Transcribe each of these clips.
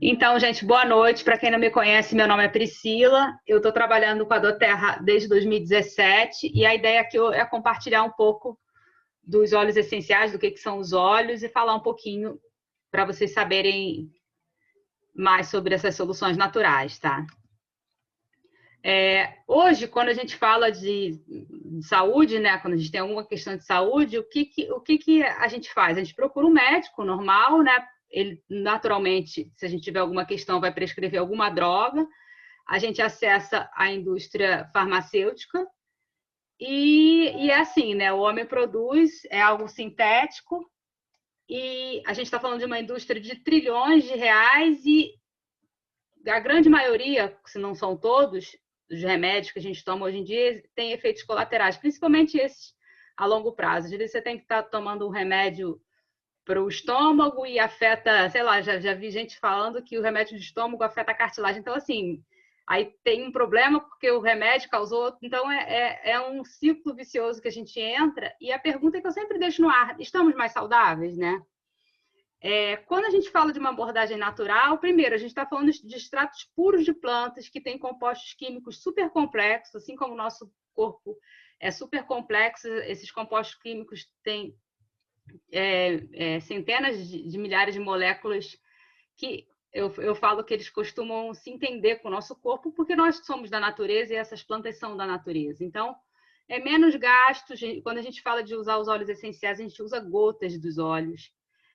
Então, gente, boa noite. Para quem não me conhece, meu nome é Priscila. Eu estou trabalhando com a doTERRA desde 2017 e a ideia aqui é compartilhar um pouco dos óleos essenciais, do que são os óleos e falar um pouquinho para vocês saberem mais sobre essas soluções naturais, tá? Hoje, quando a gente fala de saúde, né, quando a gente tem alguma questão de saúde, o que a gente faz? A gente procura um médico normal, né? Ele, naturalmente, se a gente tiver alguma questão, vai prescrever alguma droga. A gente acessa a indústria farmacêutica e é assim, né? O homem produz, é algo sintético e a gente está falando de uma indústria de trilhões de reais e a grande maioria, se não são todos, dos remédios que a gente toma hoje em dia tem efeitos colaterais, principalmente esses a longo prazo. Às vezes você tem que estar tomando um remédio para o estômago e afeta, sei lá, já vi gente falando que o remédio de estômago afeta a cartilagem. Então, assim, aí tem um problema porque o remédio causou. Então, é um ciclo vicioso que a gente entra. E a pergunta que eu sempre deixo no ar: estamos mais saudáveis, né? Quando a gente fala de uma abordagem natural, primeiro, a gente está falando de extratos puros de plantas que têm compostos químicos super complexos, assim como o nosso corpo é super complexo, esses compostos químicos têm centenas de milhares de moléculas que eu falo que eles costumam se entender com o nosso corpo, porque nós somos da natureza e essas plantas são da natureza. Então, é menos gastos. Quando a gente fala de usar os óleos essenciais, a gente usa gotas dos óleos.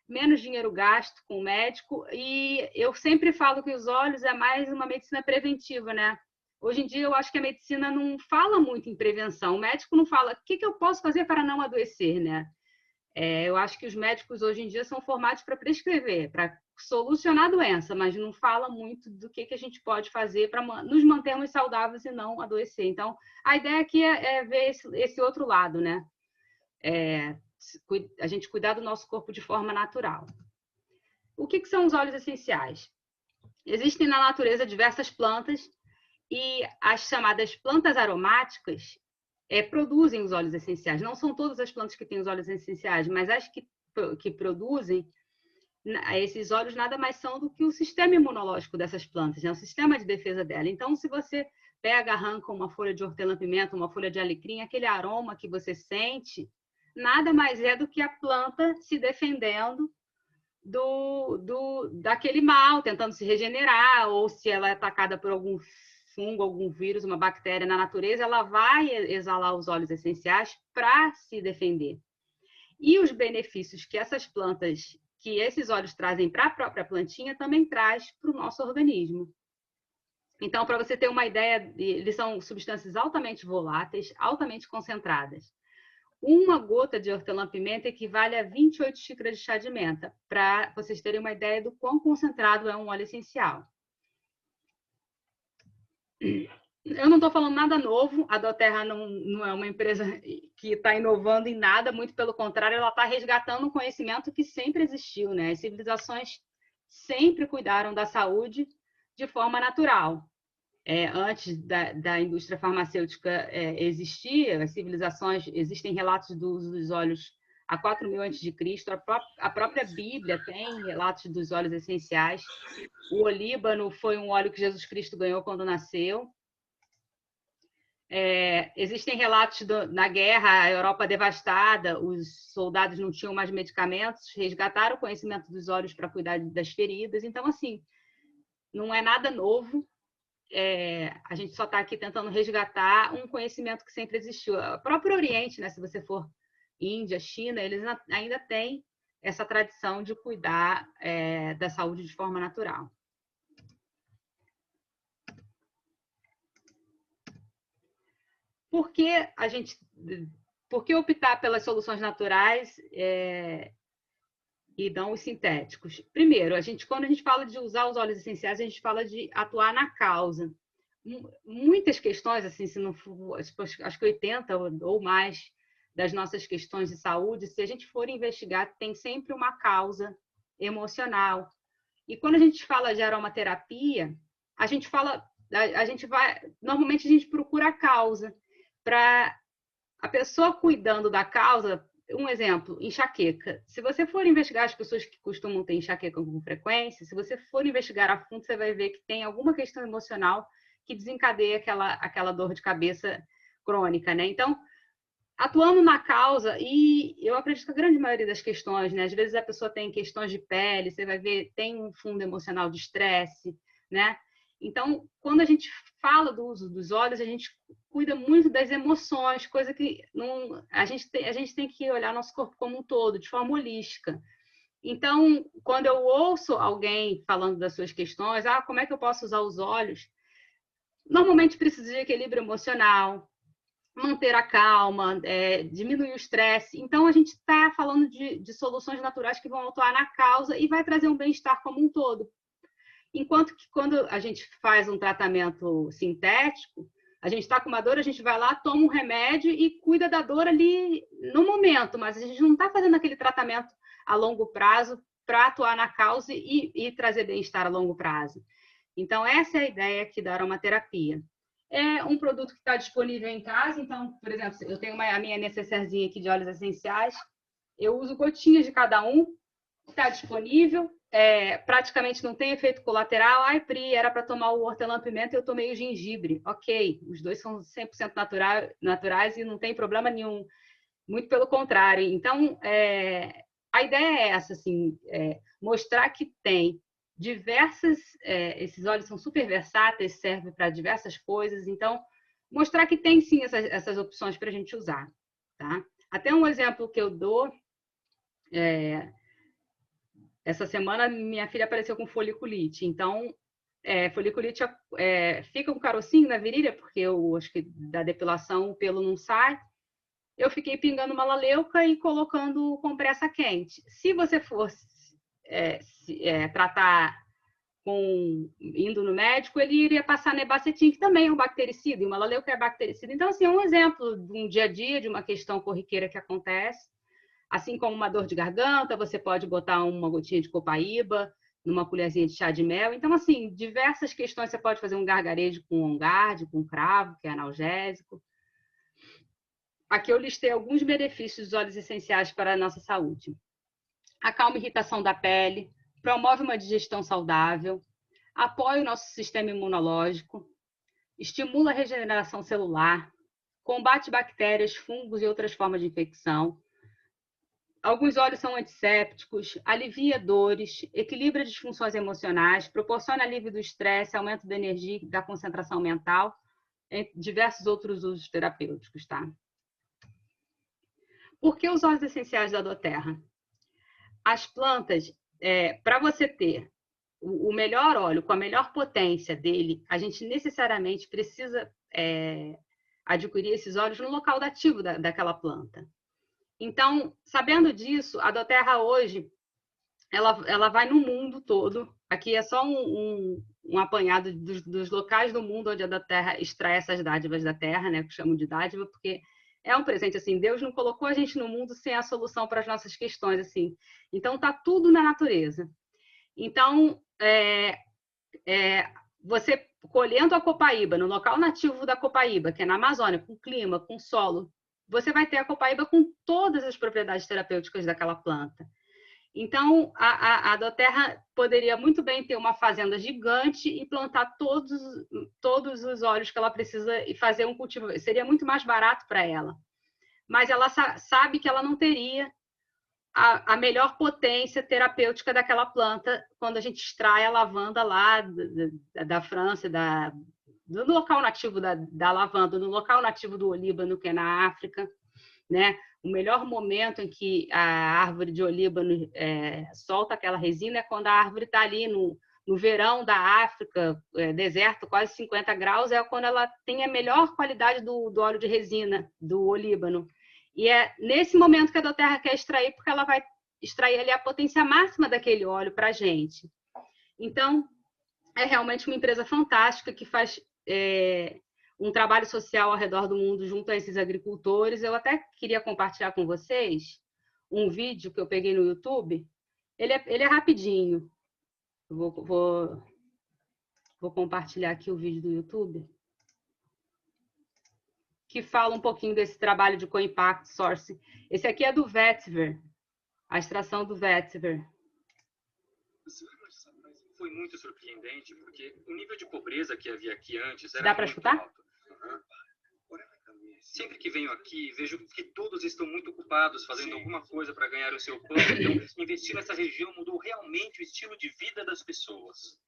Menos dinheiro gasto com o médico. E eu sempre falo que os óleos é mais uma medicina preventiva, né? Hoje em dia, eu acho que a medicina não fala muito em prevenção. O médico não fala o que eu posso fazer para não adoecer, né? Eu acho que os médicos hoje em dia são formados para prescrever, para solucionar a doença, mas não fala muito do que a gente pode fazer para nos mantermos saudáveis e não adoecer. Então, a ideia aqui é ver esse outro lado, né? A gente cuidar do nosso corpo de forma natural. O que são os óleos essenciais? Existem na natureza diversas plantas e as chamadas plantas aromáticas produzem os óleos essenciais. Não são todas as plantas que têm os óleos essenciais, mas as que produzem esses óleos nada mais são do que o sistema imunológico dessas plantas, né? O sistema de defesa dela. Então, se você pega, arranca uma folha de hortelã-pimenta, uma folha de alecrim, aquele aroma que você sente, nada mais é do que a planta se defendendo daquele mal, tentando se regenerar, ou se ela é atacada por algum fungo, algum vírus, uma bactéria na natureza, ela vai exalar os óleos essenciais para se defender. E os benefícios que esses óleos trazem para a própria plantinha, também traz para o nosso organismo. Então, para você ter uma ideia, eles são substâncias altamente voláteis, altamente concentradas. Uma gota de hortelã-pimenta equivale a 28 xícaras de chá de menta, para vocês terem uma ideia do quão concentrado é um óleo essencial. Eu não estou falando nada novo, a doTERRA não é uma empresa que está inovando em nada, muito pelo contrário, ela está resgatando um conhecimento que sempre existiu, né? As civilizações sempre cuidaram da saúde de forma natural. Antes da indústria farmacêutica existir, as civilizações, existem relatos do uso dos óleos há 4.000 a.C., a própria Bíblia tem relatos dos óleos essenciais. O olíbano foi um óleo que Jesus Cristo ganhou quando nasceu. Existem relatos na guerra, a Europa devastada, os soldados não tinham mais medicamentos, resgataram o conhecimento dos óleos para cuidar das feridas. Então, assim, não é nada novo. A gente só está aqui tentando resgatar um conhecimento que sempre existiu. O próprio Oriente, né? Se você for Índia, China, eles ainda têm essa tradição de cuidar da saúde de forma natural. Por que optar pelas soluções naturais e não os sintéticos? Primeiro, quando a gente fala de usar os óleos essenciais, a gente fala de atuar na causa. Muitas questões, assim, se não for, acho que 80 ou mais das nossas questões de saúde, se a gente for investigar, tem sempre uma causa emocional. E quando a gente fala de aromaterapia, normalmente a gente procura a causa. Para a pessoa cuidando da causa, um exemplo, enxaqueca. Se você for investigar as pessoas que costumam ter enxaqueca com frequência, se você for investigar a fundo, você vai ver que tem alguma questão emocional que desencadeia aquela dor de cabeça crônica, né? Então, atuando na causa, e eu acredito que a grande maioria das questões, né? Às vezes a pessoa tem questões de pele, você vai ver, tem um fundo emocional de estresse, né? Então, quando a gente fala do uso dos óleos, a gente cuida muito das emoções, coisa que não, a gente tem que olhar nosso corpo como um todo, de forma holística. Então, quando eu ouço alguém falando das suas questões, como é que eu posso usar os óleos? Normalmente precisa de equilíbrio emocional, manter a calma, diminuir o estresse. Então, a gente está falando de soluções naturais que vão atuar na causa e vai trazer um bem-estar como um todo. Enquanto que quando a gente faz um tratamento sintético, a gente está com uma dor, a gente vai lá, toma um remédio e cuida da dor ali no momento, mas a gente não está fazendo aquele tratamento a longo prazo para atuar na causa e trazer bem-estar a longo prazo. Então, essa é a ideia aqui da aromaterapia. É um produto que está disponível em casa, então, por exemplo, eu tenho a minha necessairezinha aqui de óleos essenciais, eu uso gotinhas de cada um, está disponível, praticamente não tem efeito colateral. Ai, Pri, era para tomar o hortelã-pimenta e eu tomei o gengibre. Ok, os dois são 100% naturais e não tem problema nenhum, muito pelo contrário. Então, a ideia é essa, assim, mostrar que tem diversas, esses óleos são super versáteis, servem para diversas coisas, então, mostrar que tem sim essas opções para a gente usar, tá? Até um exemplo que eu dou, essa semana minha filha apareceu com foliculite, então, foliculite fica com carocinho na virilha, porque eu acho que da depilação o pelo não sai. Eu fiquei pingando malaleuca e colocando compressa quente. Se você fosse tratar indo no médico, ele iria passar nebacetim, que também é um bactericida, e o malaleuca é bactericida. Então, assim, é um exemplo de um dia a dia, de uma questão corriqueira que acontece. Assim como uma dor de garganta, você pode botar uma gotinha de copaíba numa colherzinha de chá de mel. Então, assim, diversas questões. Você pode fazer um gargarejo com ongarde, com cravo, que é analgésico. Aqui eu listei alguns benefícios dos óleos essenciais para a nossa saúde. Acalma a irritação da pele, promove uma digestão saudável, apoia o nosso sistema imunológico, estimula a regeneração celular, combate bactérias, fungos e outras formas de infecção. Alguns óleos são antissépticos, alivia dores, equilibra disfunções emocionais, proporciona alívio do estresse, aumento da energia e da concentração mental, entre diversos outros usos terapêuticos, tá? Por que os óleos essenciais da doTERRA? As plantas, para você ter o melhor óleo, com a melhor potência dele, a gente necessariamente precisa adquirir esses óleos no local ativo daquela planta. Então, sabendo disso, a doTERRA hoje, ela vai no mundo todo. Aqui é só um apanhado dos locais do mundo onde a doTERRA extrai essas dádivas da terra, né, que chamam de dádiva, porque é um presente, assim, Deus não colocou a gente no mundo sem a solução para as nossas questões, assim. Então, tá tudo na natureza. Então, você colhendo a copaíba no local nativo da copaíba, que é na Amazônia, com clima, com solo, você vai ter a copaíba com todas as propriedades terapêuticas daquela planta. Então, a doTERRA poderia muito bem ter uma fazenda gigante e plantar todos os óleos que ela precisa e fazer um cultivo. Seria muito mais barato para ela. Mas ela sabe que ela não teria a melhor potência terapêutica daquela planta quando a gente extrai a lavanda lá da França, do local nativo da lavanda, no local nativo do olíbano, que é na África, né? O melhor momento em que a árvore de olíbano solta aquela resina é quando a árvore está ali no verão da África, deserto, quase 50 graus, é quando ela tem a melhor qualidade do óleo de resina do olíbano. E é nesse momento que a doTERRA quer extrair, porque ela vai extrair ali a potência máxima daquele óleo para a gente. Então, é realmente uma empresa fantástica que faz um trabalho social ao redor do mundo junto a esses agricultores. Eu até queria compartilhar com vocês um vídeo que eu peguei no YouTube. Ele é rapidinho. Eu vou compartilhar aqui o vídeo do YouTube. que fala um pouquinho desse trabalho de co-impact source. Esse aqui é do Vetiver, a extração do Vetiver. Foi muito surpreendente, porque o nível de pobreza que havia aqui antes era Dá para muito escutar? alto. Sempre que venho aqui, vejo que todos estão muito ocupados fazendo alguma coisa para ganhar o seu pão. Então, investir nessa região mudou realmente o estilo de vida das pessoas.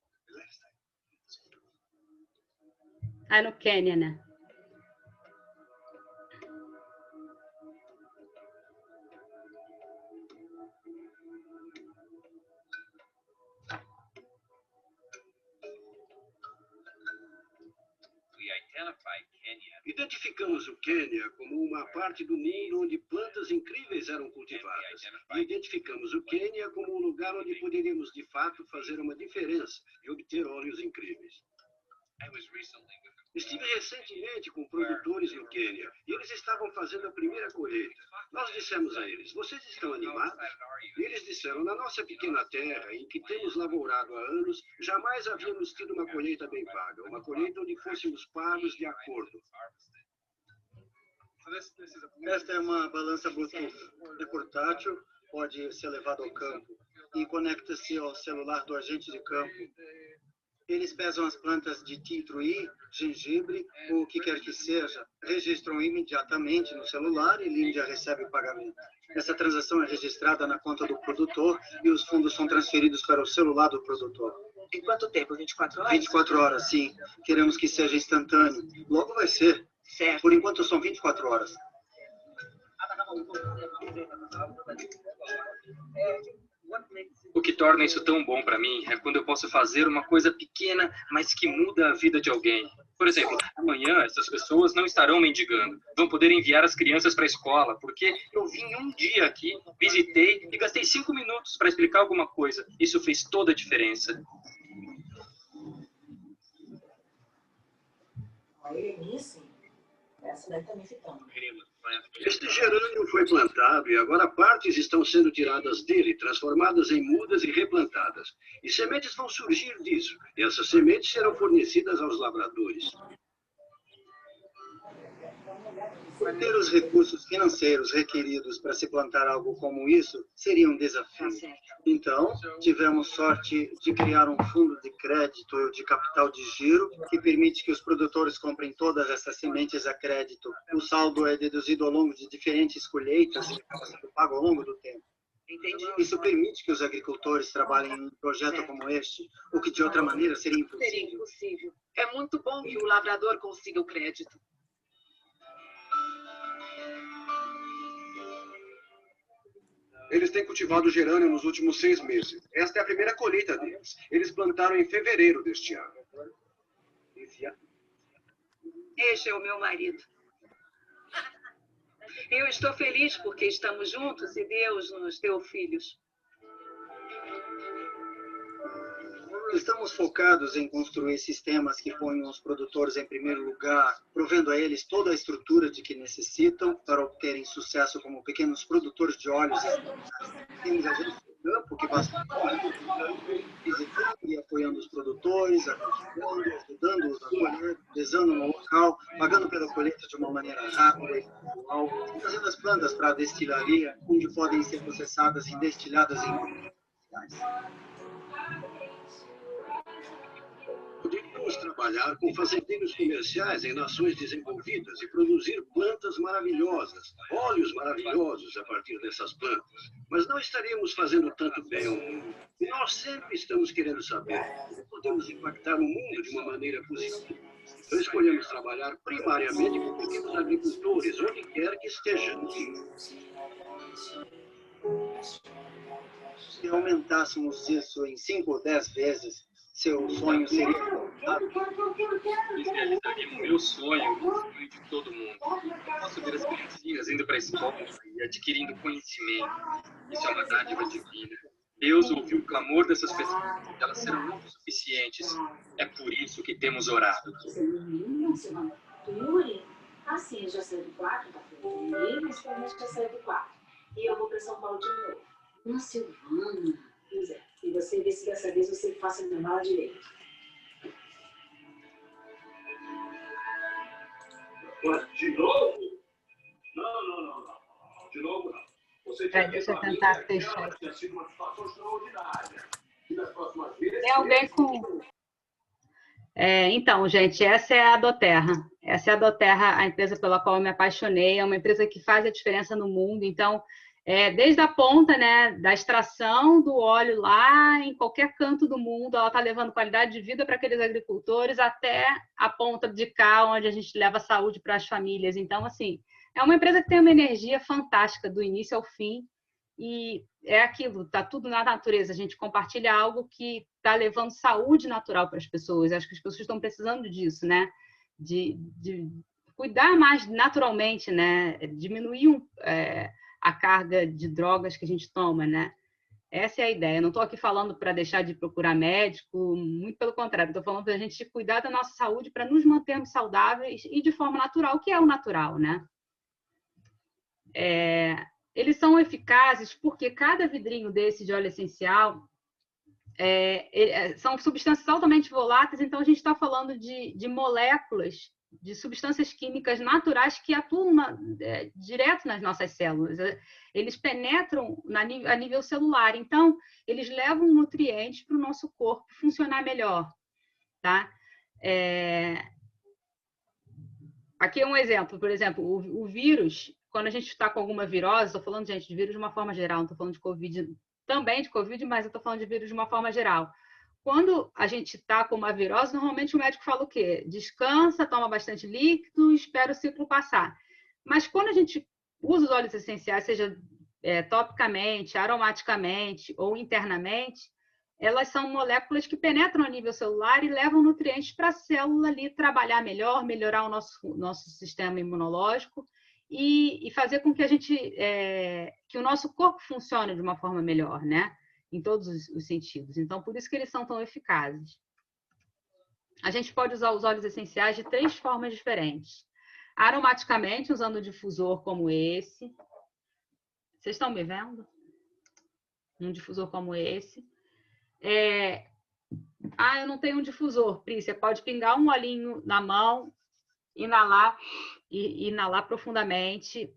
Ah, no Quênia, né? Identificamos o Quênia como uma parte do Nilo onde plantas incríveis eram cultivadas. E identificamos o Quênia como um lugar onde poderíamos, de fato, fazer uma diferença e obter óleos incríveis. Estive recentemente com produtores no Quênia e eles estavam fazendo a primeira colheita. Nós dissemos a eles, vocês estão animados? E eles disseram, na nossa pequena terra, em que temos lavorado há anos, jamais havíamos tido uma colheita bem paga, uma colheita onde fôssemos pagos de acordo. Esta é uma balança Bluetooth. É portátil, pode ser levado ao campo e conecta-se ao celular do agente de campo. Eles pesam as plantas de tea tree, gengibre, ou o que quer que seja, registram imediatamente no celular e Líndia recebe o pagamento. Essa transação é registrada na conta do produtor e os fundos são transferidos para o celular do produtor. Em quanto tempo? 24 horas? 24 horas, sim. Queremos que seja instantâneo. Logo vai ser. Certo. Por enquanto são 24 horas. O que torna isso tão bom para mim é quando eu posso fazer uma coisa pequena, mas que muda a vida de alguém. Por exemplo, amanhã essas pessoas não estarão mendigando. Vão poder enviar as crianças para a escola, porque eu vim um dia aqui, visitei e gastei 5 minutos para explicar alguma coisa. Isso fez toda a diferença. Este gerânio foi plantado e agora partes estão sendo tiradas dele, transformadas em mudas e replantadas. E sementes vão surgir disso. E essas sementes serão fornecidas aos lavradores. Ter os recursos financeiros requeridos para se plantar algo como isso seria um desafio. Então, tivemos sorte de criar um fundo de crédito de capital de giro que permite que os produtores comprem todas essas sementes a crédito. O saldo é deduzido ao longo de diferentes colheitas e acaba sendo pago ao longo do tempo. Entendi. Isso permite que os agricultores trabalhem em um projeto como este, o que de outra maneira seria impossível. Seria impossível. É muito bom que o lavrador consiga o crédito. Eles têm cultivado gerânio nos últimos 6 meses. Esta é a primeira colheita deles. Eles plantaram em fevereiro deste ano. Este é o meu marido. Eu estou feliz porque estamos juntos e Deus nos deu filhos. Estamos focados em construir sistemas que ponham os produtores em primeiro lugar, provendo a eles toda a estrutura de que necessitam para obterem sucesso como pequenos produtores de óleos. Temos agentes de campo que passam visitando e apoiando os produtores, aconselhando, ajudando-os a colher, pesando no local, pagando pela colheita de uma maneira rápida e pontual, fazendo as plantas para a destilaria, onde podem ser processadas e destiladas em Podemos trabalhar com fazendeiros comerciais em nações desenvolvidas e produzir plantas maravilhosas, óleos maravilhosos a partir dessas plantas. Mas não estaríamos fazendo tanto bem ao mundo. E nós sempre estamos querendo saber como podemos impactar o mundo de uma maneira positiva. Então escolhemos trabalhar primariamente com pequenos agricultores, onde quer que estejamos. Se aumentássemos isso em 5 ou 10 vezes, seu sonho seria Eles realizariam o meu sonho, o sonho de todo mundo. Eu posso ver as criancinhas indo para a escola e adquirindo conhecimento. Isso é uma dádiva divina. Deus ouviu o clamor dessas pessoas, elas serão autossuficientes. É por isso que temos orado. Yuri, assim, já saiu do quarto, tá feio. Principalmente já saiu do quarto. E eu vou para São Paulo de novo. Nossa, Silvana. Pois é. E você vê se dessa vez você faça a minha mala direito. Mas de novo? Não. De novo, não. Você tinha Deixa eu tentar fechar. tinha sido uma situação extraordinária. E das próximas vezes... Tem alguém com... então, gente, essa é a Doterra. Essa é a Doterra, a empresa pela qual eu me apaixonei. É uma empresa que faz a diferença no mundo. Então, desde a ponta, né, da extração do óleo lá em qualquer canto do mundo, ela está levando qualidade de vida para aqueles agricultores até a ponta de cá, onde a gente leva saúde para as famílias. Então, assim, é uma empresa que tem uma energia fantástica do início ao fim. E é aquilo, está tudo na natureza. A gente compartilha algo que está levando saúde natural para as pessoas. Acho que as pessoas estão precisando disso, né? De cuidar mais naturalmente, né? Diminuir a carga de drogas que a gente toma, né? Essa é a ideia. Eu não estou aqui falando para deixar de procurar médico, muito pelo contrário. Estou falando para a gente cuidar da nossa saúde para nos mantermos saudáveis e de forma natural, que é o natural, né? Eles são eficazes porque cada vidrinho desse de óleo essencial são substâncias altamente voláteis, então a gente está falando de moléculas, de substâncias químicas naturais que atuam direto nas nossas células. Eles penetram a nível celular, então eles levam nutrientes para o nosso corpo funcionar melhor. Tá? Aqui é um exemplo, por exemplo, o vírus, quando a gente está com alguma virose, estou falando, gente, de vírus de uma forma geral, não estou falando de Covid, também de Covid, mas eu estou falando de vírus de uma forma geral. Quando a gente está com uma virose, normalmente o médico fala o quê? Descansa, toma bastante líquido, espera o ciclo passar. Mas quando a gente usa os óleos essenciais, seja topicamente, aromaticamente ou internamente, elas são moléculas que penetram a nível celular e levam nutrientes para a célula ali trabalhar melhor, melhorar o nosso sistema imunológico e fazer com que que o nosso corpo funcione de uma forma melhor, né? Em todos os sentidos. Então, por isso que eles são tão eficazes. A gente pode usar os óleos essenciais de 3 formas diferentes. Aromaticamente, usando um difusor como esse. Vocês estão me vendo? Um difusor como esse. Eu não tenho um difusor, Pri. Você pode pingar um olhinho na mão, inalar profundamente.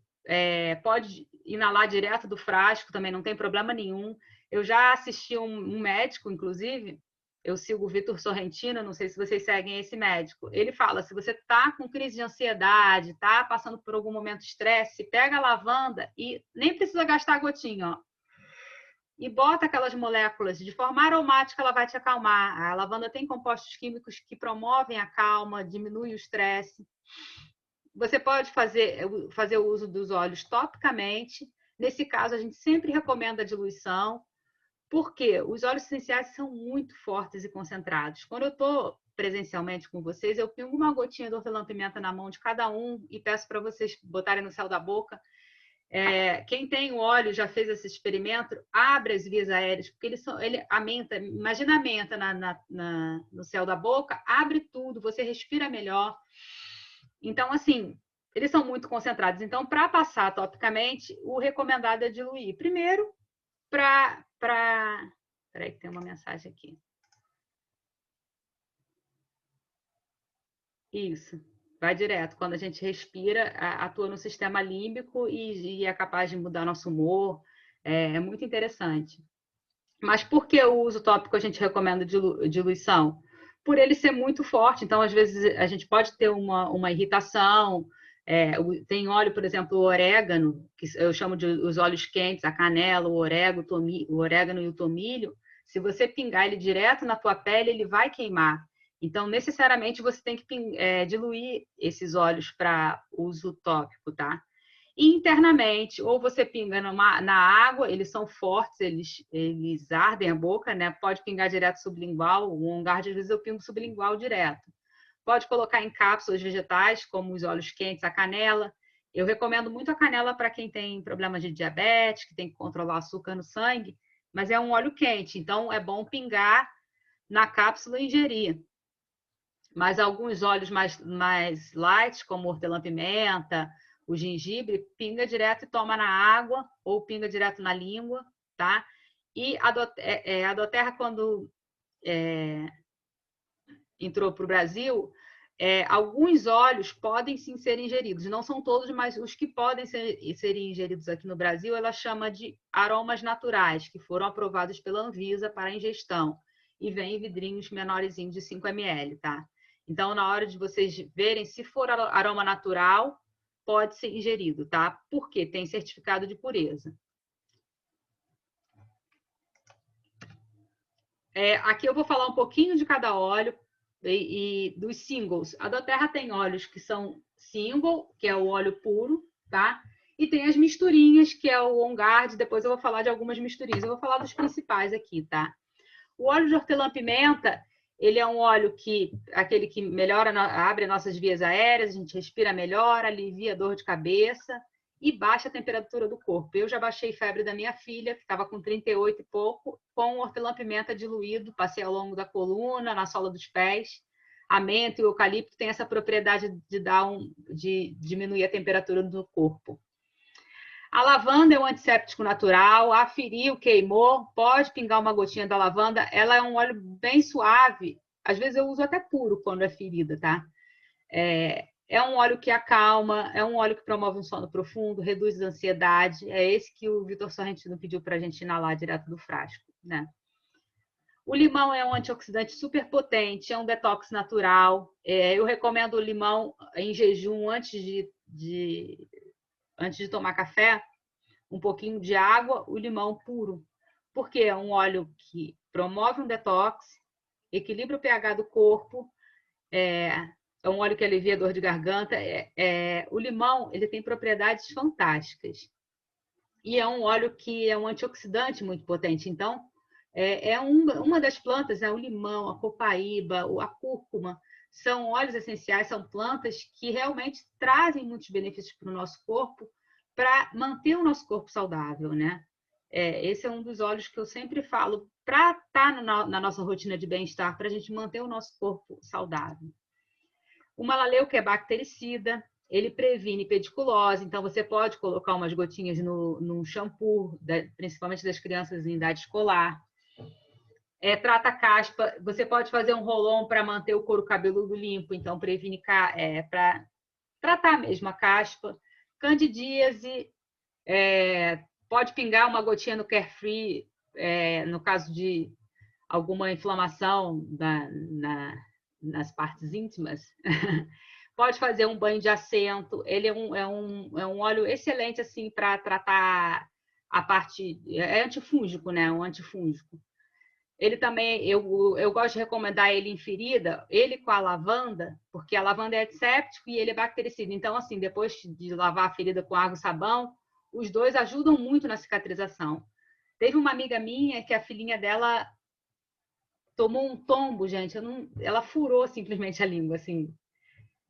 Pode inalar direto do frasco, também não tem problema nenhum. Eu já assisti um médico, inclusive, eu sigo o Vitor Sorrentino, não sei se vocês seguem esse médico. Ele fala, se você está com crise de ansiedade, está passando por algum momento de estresse, pega a lavanda e nem precisa gastar a gotinha, ó. E bota aquelas moléculas, de forma aromática ela vai te acalmar. A lavanda tem compostos químicos que promovem a calma, diminuem o estresse. Você pode fazer o uso dos óleos topicamente. Nesse caso, a gente sempre recomenda a diluição, porque os óleos essenciais são muito fortes e concentrados. Quando eu estou presencialmente com vocês, eu pingo uma gotinha de hortelã-pimenta na mão de cada um e peço para vocês botarem no céu da boca. Quem tem o óleo já fez esse experimento, abre as vias aéreas, porque a menta, imagina a menta no céu da boca, abre tudo, você respira melhor. Então, assim, eles são muito concentrados. Então, para passar topicamente, o recomendado é diluir. Primeiro, Peraí que tem uma mensagem aqui. Isso. Vai direto. Quando a gente respira, atua no sistema límbico e é capaz de mudar nosso humor. É muito interessante. Mas por que o uso tópico a gente recomenda diluição? Por ele ser muito forte. Então, às vezes, a gente pode ter uma irritação. Tem óleo, por exemplo, o orégano, que eu chamo de os óleos quentes, a canela, o orégano e o tomilho. Se você pingar ele direto na tua pele, ele vai queimar. Então, necessariamente, você tem que diluir esses óleos para uso tópico, tá? E internamente, ou você pinga na água, eles são fortes, eles ardem a boca, né? Pode pingar direto sublingual, o OnGuard, às vezes eu pingo sublingual direto. Pode colocar em cápsulas vegetais, como os óleos quentes, a canela. Eu recomendo muito a canela para quem tem problemas de diabetes, que tem que controlar o açúcar no sangue, mas é um óleo quente, então é bom pingar na cápsula e ingerir. Mas alguns óleos mais light, como hortelã-pimenta, o gengibre, pinga direto e toma na água, ou pinga direto na língua, tá? E a Doterra, quando entrou para o Brasil, alguns óleos podem sim ser ingeridos, não são todos, mas os que podem serem ingeridos aqui no Brasil, ela chama de aromas naturais, que foram aprovados pela Anvisa para ingestão, e vem em vidrinhos menorzinhos de 5 ml, tá? Então, na hora de vocês verem, se for aroma natural, pode ser ingerido, tá? Porque tem certificado de pureza. Aqui eu vou falar um pouquinho de cada óleo e dos singles. A doTERRA tem óleos que são single, que é o óleo puro, tá? E tem as misturinhas, que é o On Guard. Depois eu vou falar de algumas misturinhas. Eu vou falar dos principais aqui, tá? O óleo de hortelã-pimenta, ele é um óleo aquele que melhora, abre nossas vias aéreas, a gente respira melhor, alivia a dor de cabeça e baixa a temperatura do corpo. Eu já baixei febre da minha filha, que estava com 38 e pouco, com hortelã-pimenta diluído, passei ao longo da coluna, na sola dos pés. A menta e o eucalipto têm essa propriedade de diminuir a temperatura do corpo. A lavanda é um antisséptico natural, aferiu, queimou, pode pingar uma gotinha da lavanda. Ela é um óleo bem suave, às vezes eu uso até puro quando é ferida, tá? É um óleo que acalma, é um óleo que promove um sono profundo, reduz a ansiedade. É esse que o Vitor Sorrentino pediu para a gente inalar direto do frasco, né? O limão é um antioxidante super potente, é um detox natural. Eu recomendo o limão em jejum antes de tomar café, um pouquinho de água, o limão puro, porque é um óleo que promove um detox, equilibra o pH do corpo, é um óleo que alivia a dor de garganta. O limão, ele tem propriedades fantásticas. E é um óleo que é um antioxidante muito potente. Então, uma das plantas, o limão, a copaíba, a cúrcuma, são óleos essenciais, são plantas que realmente trazem muitos benefícios para o nosso corpo, para manter o nosso corpo saudável, né? Esse é um dos óleos que eu sempre falo para estar na nossa rotina de bem-estar, para a gente manter o nosso corpo saudável. O malaleu, que é bactericida, ele previne pediculose, então você pode colocar umas gotinhas no shampoo, principalmente das crianças em idade escolar. Trata caspa, você pode fazer um roll-on para manter o couro cabeludo limpo, então previne para tratar mesmo a caspa. Candidíase, pode pingar uma gotinha no Carefree, no caso de alguma inflamação nas partes íntimas. Pode fazer um banho de assento. Ele é um óleo excelente assim para tratar a parte... É antifúngico, né? Um antifúngico. Ele também, eu gosto de recomendar ele em ferida, ele com a lavanda, porque a lavanda é antisséptico e ele é bactericida. Então, assim, depois de lavar a ferida com água e sabão, os dois ajudam muito na cicatrização. Teve uma amiga minha que a filhinha dela tomou um tombo, gente. Ela furou simplesmente a língua, assim,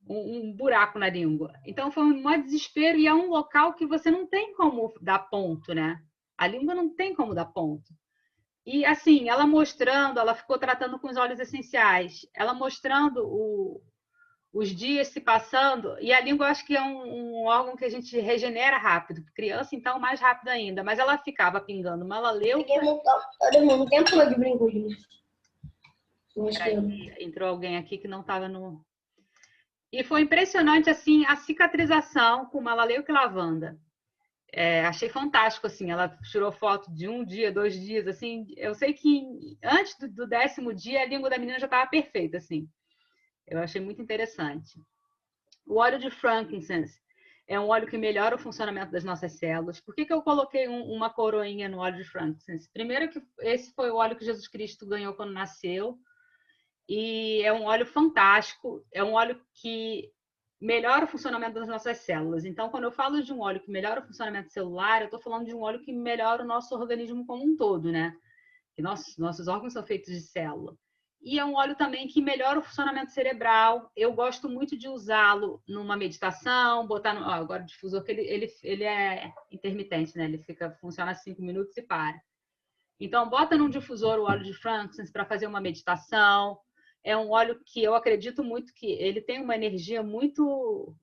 um buraco na língua. Então, foi um maior desespero e é um local que você não tem como dar ponto, né? A língua não tem como dar ponto. E, assim, ela ficou tratando com os óleos essenciais, ela mostrando os dias se passando, e a língua eu acho que é um órgão que a gente regenera rápido, criança, então, mais rápido ainda, mas ela ficava pingando malaleu. Todo mundo tempo todo de brinco. Entrou alguém aqui que não estava no... E foi impressionante, assim, a cicatrização com malaleu e lavanda. Achei fantástico, assim, ela tirou foto de 1 dia, 2 dias, assim, eu sei que antes do 10º dia a língua da menina já estava perfeita, assim, eu achei muito interessante. O óleo de frankincense é um óleo que melhora o funcionamento das nossas células. Por que eu coloquei uma coroinha no óleo de frankincense? Primeiro que esse foi o óleo que Jesus Cristo ganhou quando nasceu, e é um óleo fantástico, é um óleo que melhora o funcionamento das nossas células. Então, quando eu falo de um óleo que melhora o funcionamento celular, eu estou falando de um óleo que melhora o nosso organismo como um todo, né? Que nossos órgãos são feitos de célula. E é um óleo também que melhora o funcionamento cerebral. Eu gosto muito de usá-lo numa meditação, botar no... agora o difusor, que ele é intermitente, né? Ele funciona 5 minutos e para. Então, bota num difusor o óleo de frankincense para fazer uma meditação. É um óleo que eu acredito muito que ele tem uma energia muito...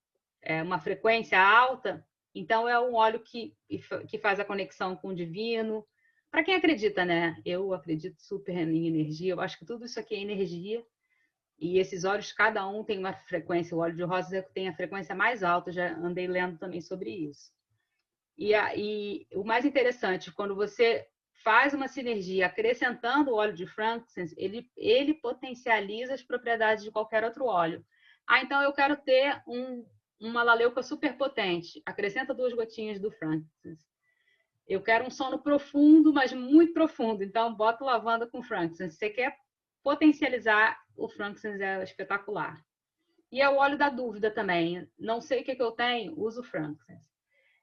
uma frequência alta. Então, é um óleo que faz a conexão com o divino. Para quem acredita, né? Eu acredito super em energia. Eu acho que tudo isso aqui é energia. E esses óleos, cada um tem uma frequência. O óleo de rosa tem a frequência mais alta, já andei lendo também sobre isso. E o mais interessante, quando você faz uma sinergia acrescentando o óleo de frankincense, ele potencializa as propriedades de qualquer outro óleo. Então eu quero ter uma laleuca super potente. Acrescenta 2 gotinhas do frankincense. Eu quero um sono profundo, mas muito profundo. Então, bota lavanda com frankincense. Você quer potencializar, o frankincense é espetacular. E é o óleo da dúvida também. Não sei o que eu tenho, uso frankincense.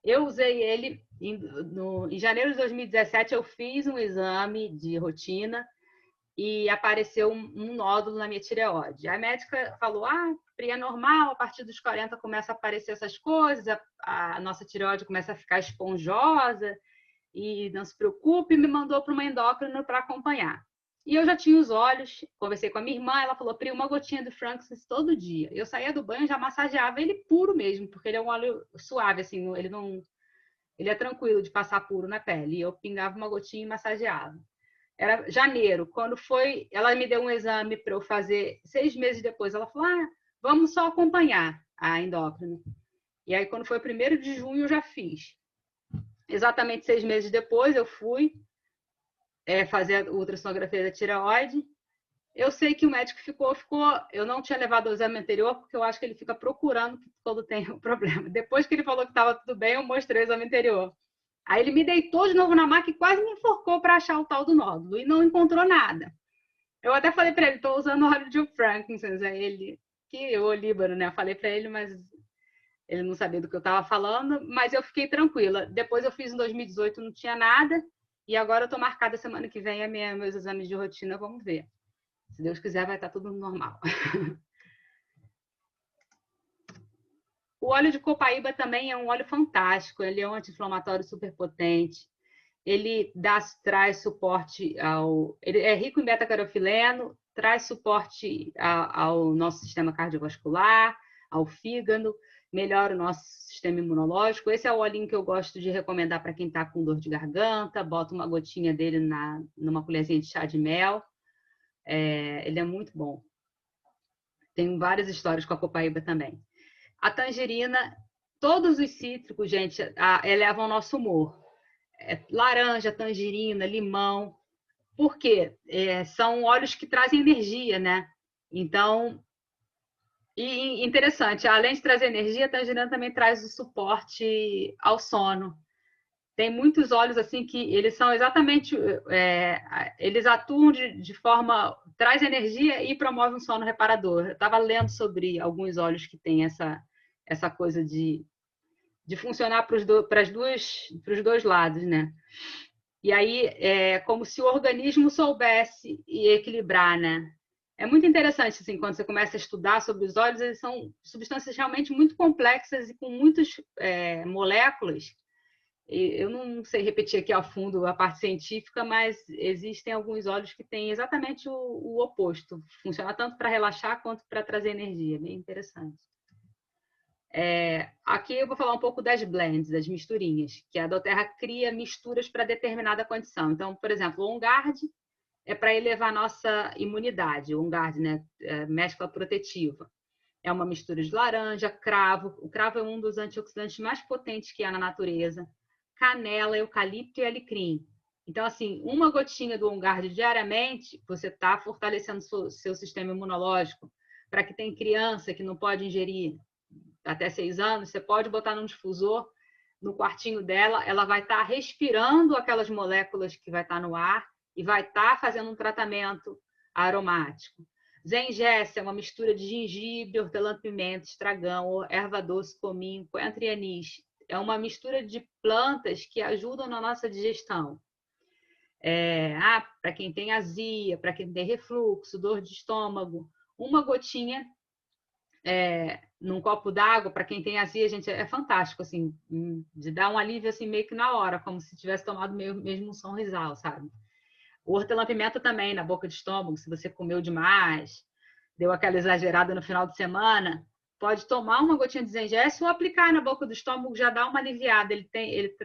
Eu usei ele em janeiro de 2017. Eu fiz um exame de rotina e apareceu um nódulo na minha tireoide. A médica falou, é normal, a partir dos 40 começa a aparecer essas coisas, a nossa tireoide começa a ficar esponjosa, e não se preocupe, me mandou para uma endócrina para acompanhar. E eu já tinha os olhos, conversei com a minha irmã, ela falou, Pri, uma gotinha de frankincense todo dia. Eu saía do banho, já massageava ele puro mesmo, porque ele é um óleo suave, assim, ele é tranquilo de passar puro na pele. E eu pingava uma gotinha e massageava. Era janeiro, quando foi, ela me deu um exame para eu fazer 6 meses depois. Ela falou, vamos só acompanhar a endócrina. E aí, quando foi 1º de junho, eu já fiz. Exatamente 6 meses depois, eu fui fazer a ultrassonografia da tireoide. Eu sei que o médico ficou... Eu não tinha levado o exame anterior, porque eu acho que ele fica procurando quando tem um problema. Depois que ele falou que estava tudo bem, eu mostrei o exame anterior. Aí ele me deitou de novo na maca e quase me enforcou para achar o tal do nódulo. E não encontrou nada. Eu até falei para ele, estou usando óleo de frankincense. Aí ele, que o olíbano, né? Eu falei para ele, mas ele não sabia do que eu estava falando. Mas eu fiquei tranquila. Depois eu fiz em 2018, não tinha nada. E agora eu estou marcada semana que vem meus exames de rotina. Vamos ver. Se Deus quiser, vai estar tudo normal. O óleo de copaíba também é um óleo fantástico. Ele é um anti-inflamatório super potente. Ele traz suporte ao... Ele é rico em beta-carofileno, traz suporte ao nosso sistema cardiovascular, ao fígado, melhora o nosso sistema imunológico. Esse é o olhinho que eu gosto de recomendar para quem está com dor de garganta. Bota uma gotinha dele numa colherzinha de chá de mel. Ele é muito bom. Tem várias histórias com a copaíba também. A tangerina, todos os cítricos, gente, elevam o nosso humor. Laranja, tangerina, limão. Por quê? São óleos que trazem energia, né? Então, e interessante, além de trazer energia, a tangerina também traz o suporte ao sono. Tem muitos óleos assim que eles são exatamente, eles atuam de forma, traz energia e promove um sono reparador. Eu estava lendo sobre alguns óleos que têm essa coisa de funcionar para os dois lados, né? E aí é como se o organismo soubesse equilibrar, né? É muito interessante, assim, quando você começa a estudar sobre os óleos, eles são substâncias realmente muito complexas e com muitas moléculas. Eu não sei repetir aqui ao fundo a parte científica, mas existem alguns óleos que têm exatamente o oposto. Funciona tanto para relaxar quanto para trazer energia. Bem interessante. Aqui eu vou falar um pouco das blends, das misturinhas, que a doTERRA cria misturas para determinada condição. Então, por exemplo, o OnGuard é para elevar a nossa imunidade. O OnGuard, né? Mescla protetiva. É uma mistura de laranja, cravo. O cravo é um dos antioxidantes mais potentes que há na natureza. Canela, eucalipto e alecrim. Então, assim, uma gotinha do OnGuard diariamente, você está fortalecendo o seu sistema imunológico. Para que tem criança que não pode ingerir até 6 anos, você pode botar num difusor, no quartinho dela, ela vai estar respirando aquelas moléculas que vai estar no ar e vai estar fazendo um tratamento aromático. Zengessa é uma mistura de gengibre, hortelã-pimenta, estragão, erva doce, cominho, coentro e anis. É uma mistura de plantas que ajudam na nossa digestão. Para quem tem azia, para quem tem refluxo, dor de estômago, uma gotinha num copo d'água, para quem tem azia, gente, é fantástico, assim, de dar um alívio assim, meio que na hora, como se tivesse tomado mesmo um Sonrisal, sabe? O hortelã-pimenta também, na boca de estômago, se você comeu demais, deu aquela exagerada no final de semana, pode tomar uma gotinha de zengessa ou aplicar na boca do estômago, já dá uma aliviada.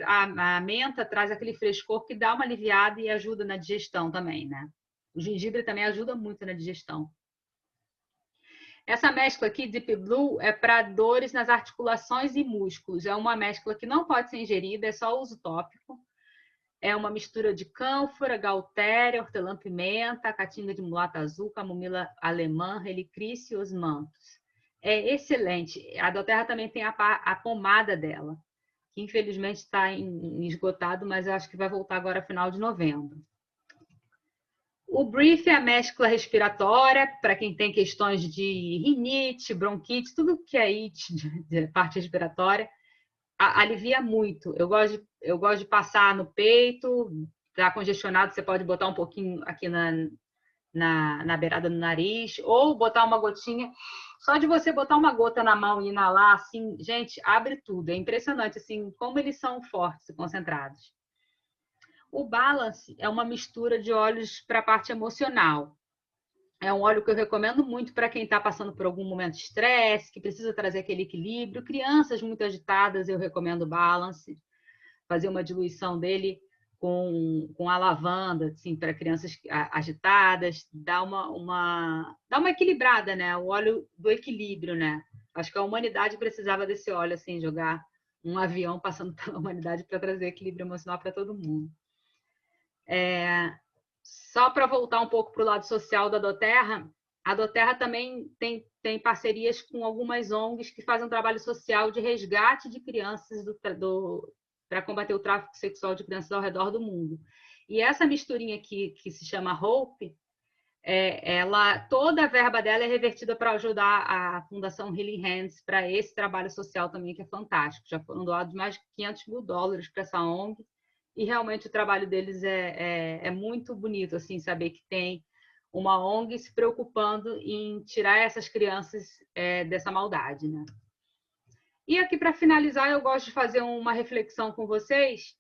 A menta traz aquele frescor que dá uma aliviada e ajuda na digestão também, né? O gengibre também ajuda muito na digestão. Essa mescla aqui, Deep Blue, é para dores nas articulações e músculos. É uma mescla que não pode ser ingerida, é só uso tópico. É uma mistura de cânfora, galtéria, hortelã-pimenta, caatinga de mulata azul, camomila alemã, helicrício e osmanthus. É excelente. A doTERRA também tem a pomada dela, que infelizmente está esgotado, mas eu acho que vai voltar agora final de novembro. O Brief é a mescla respiratória, para quem tem questões de rinite, bronquite, tudo que é it, de parte respiratória, alivia muito. Eu gosto de passar no peito, está congestionado, você pode botar um pouquinho aqui na beirada do nariz, ou botar uma gotinha. Só de você botar uma gota na mão e inalar, assim, gente, abre tudo. É impressionante, assim, como eles são fortes e concentrados. O Balance é uma mistura de óleos para a parte emocional. É um óleo que eu recomendo muito para quem está passando por algum momento de estresse, que precisa trazer aquele equilíbrio. Crianças muito agitadas, eu recomendo o Balance. Fazer uma diluição dele com a lavanda, assim, para crianças agitadas. Dá uma equilibrada, né? O óleo do equilíbrio, né? Acho que a humanidade precisava desse óleo, assim, jogar um avião passando pela humanidade para trazer equilíbrio emocional para todo mundo. Só para voltar um pouco para o lado social da doTERRA, a doTERRA também tem parcerias com algumas ONGs que fazem um trabalho social de resgate de crianças para combater o tráfico sexual de crianças ao redor do mundo. E essa misturinha aqui, que se chama Hope, toda a verba dela é revertida para ajudar a Fundação Healing Hands para esse trabalho social também, que é fantástico. Já foram doados mais de $500 mil para essa ONG. E realmente o trabalho deles é muito bonito, assim, saber que tem uma ONG se preocupando em tirar essas crianças dessa maldade, né? E aqui, para finalizar, eu gosto de fazer uma reflexão com vocês,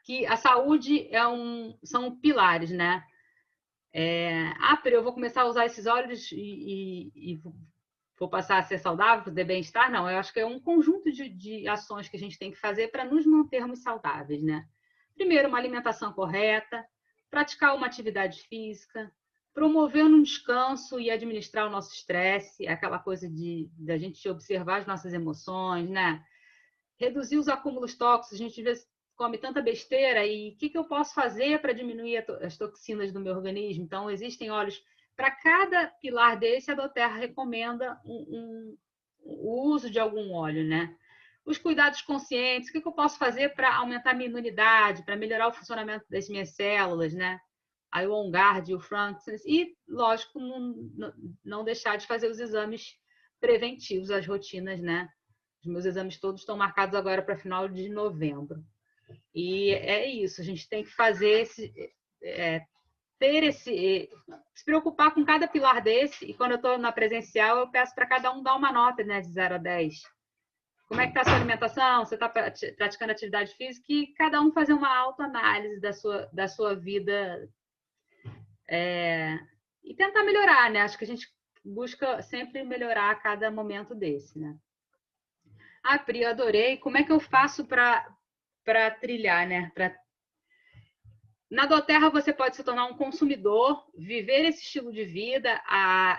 que a saúde são pilares, né? Eu vou começar a usar esses óleos e vou passar a ser saudável, ter bem-estar? Não, eu acho que é um conjunto de ações que a gente tem que fazer para nos mantermos saudáveis, né? Primeiro, uma alimentação correta, praticar uma atividade física, promover um descanso e administrar o nosso estresse, aquela coisa da gente observar as nossas emoções, né? Reduzir os acúmulos tóxicos, a gente às vezes come tanta besteira, e o que eu posso fazer para diminuir as toxinas do meu organismo? Então, existem óleos. Para cada pilar desse, a doTERRA recomenda o uso de algum óleo, né? Os cuidados conscientes, o que eu posso fazer para aumentar a minha imunidade, para melhorar o funcionamento das minhas células, né? Aí o OnGuard, o Frankincense, e, lógico, não deixar de fazer os exames preventivos, as rotinas, né? Os meus exames todos estão marcados agora para final de novembro. E é isso, a gente tem que fazer se preocupar com cada pilar desse, e quando eu estou na presencial, eu peço para cada um dar uma nota, né, de 0 a 10. Como é que está a sua alimentação? Você está praticando atividade física? E cada um fazer uma autoanálise da sua vida e tentar melhorar, né? Acho que a gente busca sempre melhorar a cada momento desse, né? Pri, eu adorei. Como é que eu faço para trilhar, né? Na doTERRA, você pode se tornar um consumidor, viver esse estilo de vida.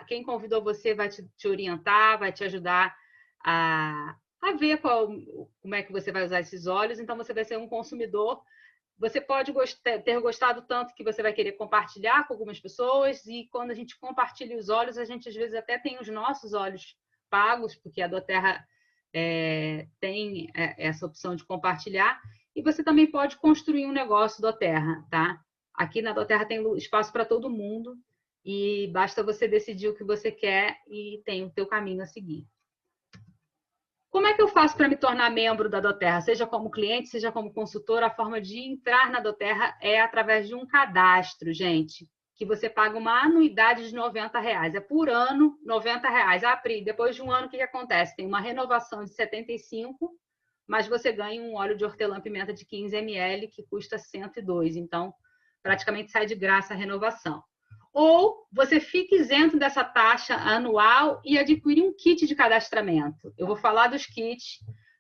Quem convidou você vai te orientar, vai te ajudar a ver como é que você vai usar esses óleos. Então, você vai ser um consumidor. Você pode ter gostado tanto que você vai querer compartilhar com algumas pessoas, e quando a gente compartilha os óleos, a gente às vezes até tem os nossos óleos pagos, porque a doTERRA tem essa opção de compartilhar. E você também pode construir um negócio doTERRA, tá? Aqui na doTERRA tem espaço para todo mundo, e basta você decidir o que você quer e tem o teu caminho a seguir. Como é que eu faço para me tornar membro da doTERRA? Seja como cliente, seja como consultor, a forma de entrar na doTERRA é através de um cadastro, gente, que você paga uma anuidade de R$90. É por ano, R$90. Pri, depois de um ano, o que acontece? Tem uma renovação de 75, mas você ganha um óleo de hortelã-pimenta de 15 ml, que custa 102. Então, praticamente sai de graça a renovação. Ou você fica isento dessa taxa anual e adquire um kit de cadastramento. Eu vou falar dos kits,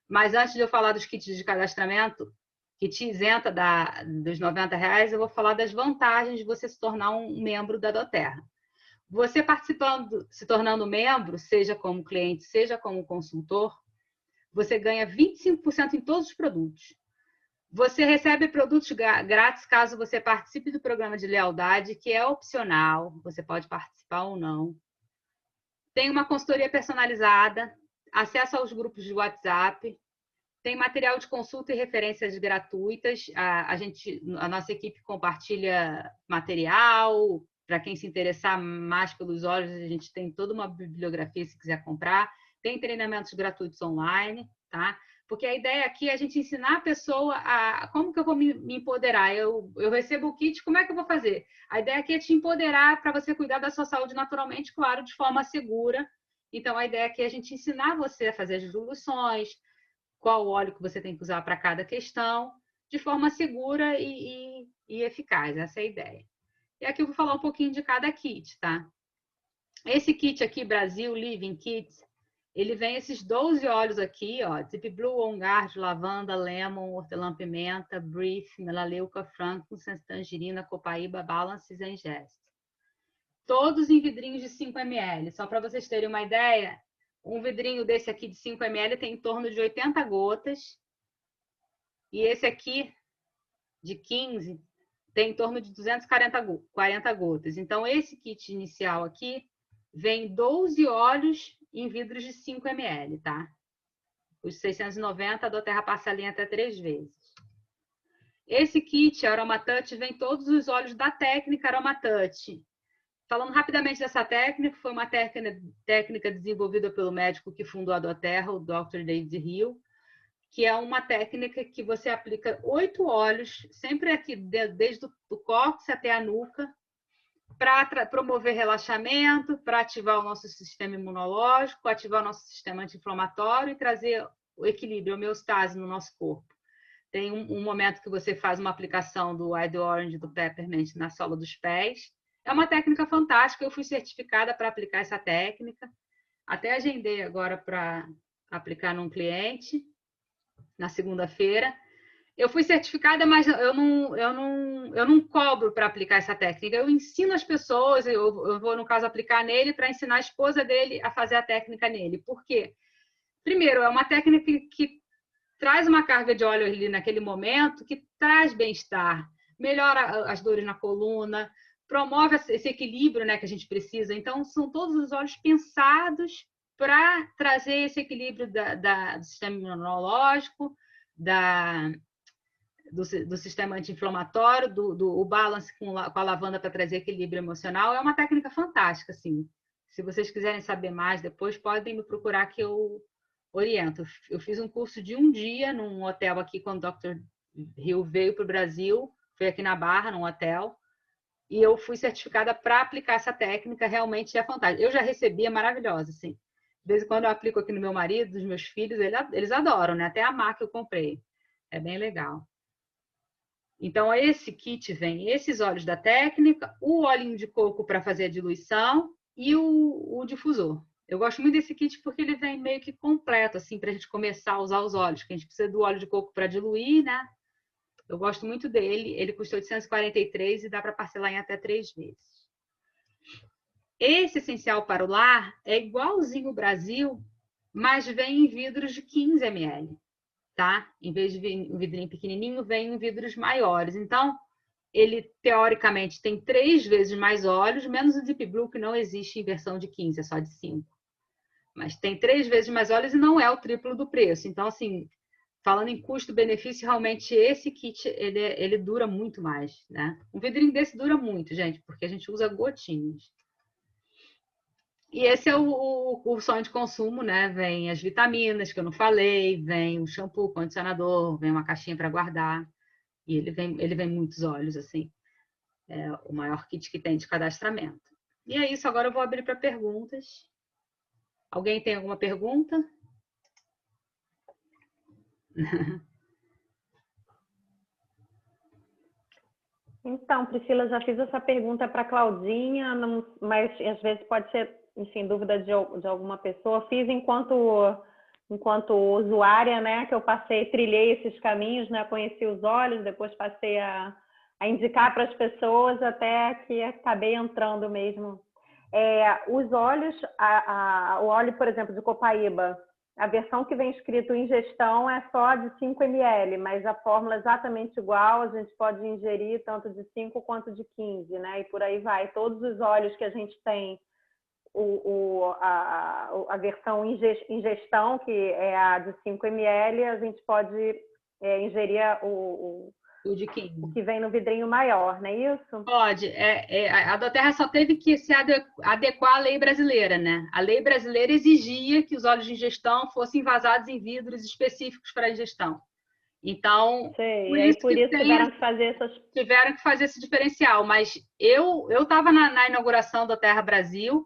mas antes de eu falar dos kits de cadastramento, que te isenta dos R$90, eu vou falar das vantagens de você se tornar um membro da doTERRA. Você participando, se tornando membro, seja como cliente, seja como consultor, você ganha 25% em todos os produtos. Você recebe produtos grátis caso você participe do programa de lealdade, que é opcional, você pode participar ou não. Tem uma consultoria personalizada, acesso aos grupos de WhatsApp, tem material de consulta e referências gratuitas. A nossa equipe compartilha material. Para quem se interessar mais pelos olhos, a gente tem toda uma bibliografia se quiser comprar. Tem treinamentos gratuitos online, tá? Porque a ideia aqui é a gente ensinar a pessoa a como que eu vou me empoderar. Eu recebo o kit, como é que eu vou fazer? A ideia aqui é te empoderar para você cuidar da sua saúde naturalmente, claro, de forma segura. Então, a ideia aqui é a gente ensinar você a fazer as diluições, qual óleo que você tem que usar para cada questão, de forma segura e eficaz. Essa é a ideia. E aqui eu vou falar um pouquinho de cada kit, tá? Esse kit aqui, Brasil Living Kits, ele vem esses 12 óleos aqui, ó, Deep Blue, On Guard, lavanda, lemon, hortelã-pimenta, brief, melaleuca, frankincense, tangerina, copaíba, balance e zengeste. Todos em vidrinhos de 5 ml. Só para vocês terem uma ideia, um vidrinho desse aqui de 5 ml tem em torno de 80 gotas. E esse aqui, de 15, tem em torno de 240 gotas. Então, esse kit inicial aqui vem 12 óleos em vidros de 5 ml, tá? Os 690, a doTERRA passa a linha até 3 vezes. Esse kit AromaTouch vem todos os óleos da técnica AromaTouch. Falando rapidamente dessa técnica, foi uma técnica desenvolvida pelo médico que fundou a doTERRA, o Dr. David Hill, que é uma técnica que você aplica 8 óleos, sempre aqui, desde o cóccix até a nuca, para promover relaxamento, para ativar o nosso sistema imunológico, ativar o nosso sistema anti-inflamatório e trazer o equilíbrio, a homeostase no nosso corpo. Tem um momento que você faz uma aplicação do Wild Orange, do Peppermint na sola dos pés. É uma técnica fantástica, eu fui certificada para aplicar essa técnica. Até agendei agora para aplicar num cliente, na segunda-feira. Eu fui certificada, mas eu não cobro para aplicar essa técnica. Eu ensino as pessoas, eu vou, no caso, aplicar nele para ensinar a esposa dele a fazer a técnica nele. Por quê? Primeiro, é uma técnica que traz uma carga de óleo ali naquele momento, que traz bem-estar, melhora as dores na coluna, promove esse equilíbrio, né, que a gente precisa. Então, são todos os óleos pensados para trazer esse equilíbrio do sistema imunológico, do sistema anti-inflamatório, o balance com a lavanda para trazer equilíbrio emocional. É uma técnica fantástica, assim. Se vocês quiserem saber mais depois, podem me procurar que eu oriento. Eu fiz um curso de um dia num hotel aqui, quando o Dr. Hill veio para o Brasil, foi aqui na Barra, num hotel, e eu fui certificada para aplicar essa técnica, realmente é fantástica. Eu já recebi, é maravilhosa, assim. De vez em quando eu aplico aqui no meu marido, dos meus filhos, eles adoram, né? Até a marca eu comprei. É bem legal. Então, esse kit vem esses óleos da técnica, o olhinho de coco para fazer a diluição e o difusor. Eu gosto muito desse kit porque ele vem meio que completo, assim, para a gente começar a usar os óleos, que a gente precisa do óleo de coco para diluir, né? Eu gosto muito dele, ele custa 843 e dá para parcelar em até 3 vezes. Esse essencial para o lar é igualzinho o Brasil, mas vem em vidros de 15 ml, tá? Em vez de vir um vidrinho pequenininho, vem em vidros maiores. Então, ele, teoricamente, tem 3 vezes mais óleos, menos o Deep Blue, que não existe em versão de 15, é só de 5. Mas tem 3 vezes mais óleos e não é o triplo do preço. Então, assim, falando em custo-benefício, realmente esse kit, ele dura muito mais, né? Um vidrinho desse dura muito, gente, porque a gente usa gotinhas. E esse é o sonho de consumo, né? Vem as vitaminas que eu não falei, vem o shampoo, o condicionador, vem uma caixinha para guardar. E ele vem muitos óleos, assim. É o maior kit que tem de cadastramento. E é isso, agora eu vou abrir para perguntas. Alguém tem alguma pergunta? Então, Priscila, já fiz essa pergunta para a Claudinha, mas às vezes pode ser, enfim, dúvida de alguma pessoa. Fiz enquanto usuária, né, que eu trilhei esses caminhos, né, conheci os óleos, depois passei a indicar para as pessoas, até que acabei entrando mesmo Os óleos, o óleo, por exemplo, de copaíba, a versão que vem escrito ingestão é só de 5 ml, mas a fórmula é exatamente igual, a gente pode ingerir tanto de 5 quanto de 15, né? E por aí vai. Todos os óleos que a gente tem, a versão ingestão, que é a de 5 ml, a gente pode ingerir o de 15. O que vem no vidrinho maior, não é isso? Pode. A Doterra só teve que se adequar à lei brasileira, né? A lei brasileira exigia que os óleos de ingestão fossem envasados em vidros específicos para ingestão. Então, por isso tiveram que fazer esse diferencial. Mas eu estava na inauguração da Terra Brasil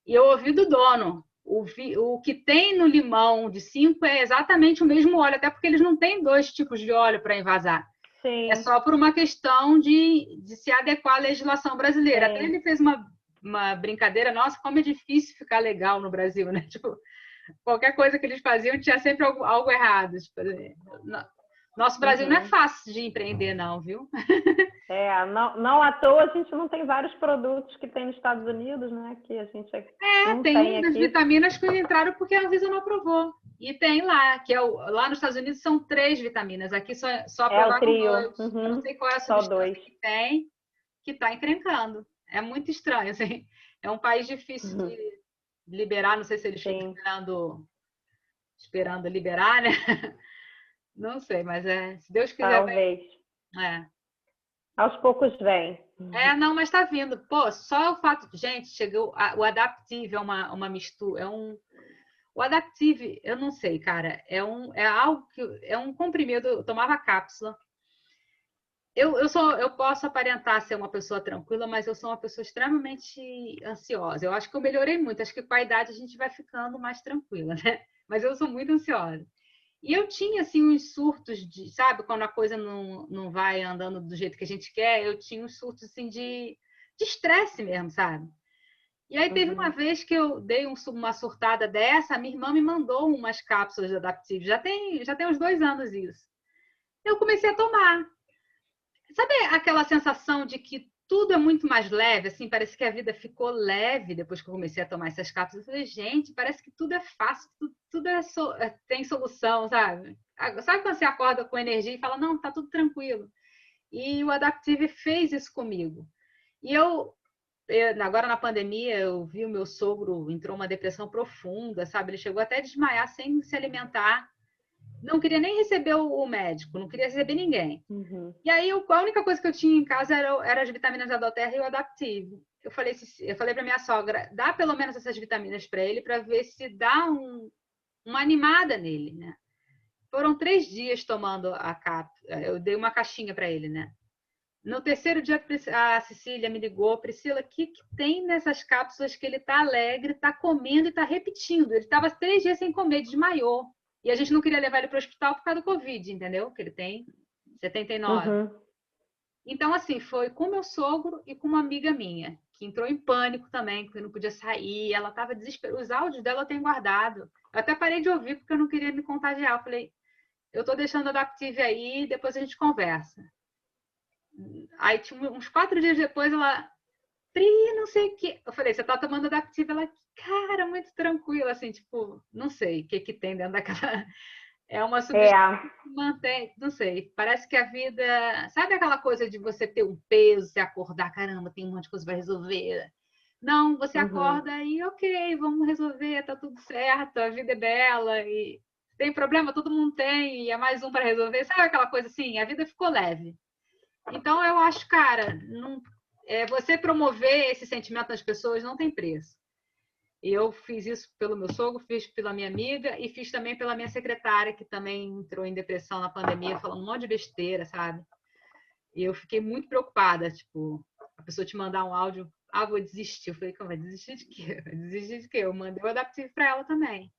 e eu ouvi do dono. O que tem no limão de 5 é exatamente o mesmo óleo, até porque eles não têm 2 tipos de óleo para envasar. Sim. É só por uma questão de se adequar à legislação brasileira. Sim. Até ele fez uma brincadeira, nossa, como é difícil ficar legal no Brasil, né? Tipo, qualquer coisa que eles faziam tinha sempre algo errado. Tipo, nosso Brasil não é fácil de empreender, não, viu? Não à toa a gente não tem vários produtos que tem nos Estados Unidos, né? Que a gente não tem umas aqui. vitaminas que entraram porque a Anvisa não aprovou. E tem lá, lá nos Estados Unidos são 3 vitaminas, aqui só aprovaram 2. Eu não sei qual é a substância que tem, que está encrencando. É muito estranho, assim. É um país difícil de liberar, não sei se eles estão esperando liberar, né? Não sei, mas se Deus quiser. Talvez. Aos poucos vem. Não, mas está vindo. Pô, só o fato. Gente, chegou. O Adaptive é uma mistura. O Adaptive, eu não sei, cara. É um comprimido. Eu tomava cápsula. Eu posso aparentar ser uma pessoa tranquila, mas eu sou uma pessoa extremamente ansiosa. Eu acho que eu melhorei muito. Acho que com a idade a gente vai ficando mais tranquila, né? Mas eu sou muito ansiosa. E eu tinha, assim, uns surtos de... Sabe, quando a coisa não vai andando do jeito que a gente quer, eu tinha uns surtos, assim, de estresse mesmo, sabe? E aí teve uma vez que eu dei uma surtada dessa, a minha irmã me mandou umas cápsulas de Adaptive. Já tem uns 2 anos isso. Eu comecei a tomar. Sabe aquela sensação de que tudo é muito mais leve, assim, parece que a vida ficou leve depois que eu comecei a tomar essas cápsulas. Eu falei, gente, parece que tudo é fácil, tudo tem solução, sabe? Sabe quando você acorda com energia e fala, não, tá tudo tranquilo. E o Adaptive fez isso comigo. E agora na pandemia, eu vi o meu sogro entrou uma depressão profunda, sabe? Ele chegou até a desmaiar sem se alimentar. Não queria nem receber o médico, não queria receber ninguém. E aí, a única coisa que eu tinha em casa era as vitaminas da Doterra e o Adaptive. Eu falei para minha sogra, dá pelo menos essas vitaminas para ele, para ver se dá uma animada nele, né? Foram 3 dias tomando a cápsula. Eu dei uma caixinha para ele, né? No 3º dia, a Cecília me ligou, Priscila, o que tem nessas cápsulas que ele tá alegre, tá comendo e tá repetindo? Ele estava 3 dias sem comer, desmaiou. E a gente não queria levar ele para o hospital por causa do Covid, entendeu? Que ele tem 79. Então, assim, foi com meu sogro e com uma amiga minha, que entrou em pânico também, que não podia sair. Ela estava desesperada. Os áudios dela eu tenho guardado. Eu até parei de ouvir porque eu não queria me contagiar. Eu falei, eu estou deixando o Adaptive aí, depois a gente conversa. Aí, uns 4 dias depois, ela... Pri, não sei o que. Eu falei, você tá tomando Adaptive? Ela, cara, muito tranquila, assim, tipo, não sei o que tem dentro daquela... É uma substância que mantém, não sei, parece que a vida... Sabe aquela coisa de você ter um peso, você acordar, caramba, tem um monte de coisa para resolver. Não, você acorda e, ok, vamos resolver, tá tudo certo, a vida é bela e tem problema, todo mundo tem, e é mais um para resolver. Sabe aquela coisa assim? A vida ficou leve. Então, eu acho, cara, você promover esse sentimento nas pessoas não tem preço. E eu fiz isso pelo meu sogro, fiz pela minha amiga e fiz também pela minha secretária, que também entrou em depressão na pandemia, falando um monte de besteira, sabe? E eu fiquei muito preocupada, tipo, a pessoa te mandar um áudio, vou desistir. Eu falei, como vai desistir de quê? Desistir de quê? Eu mandei o Adaptive para ela também.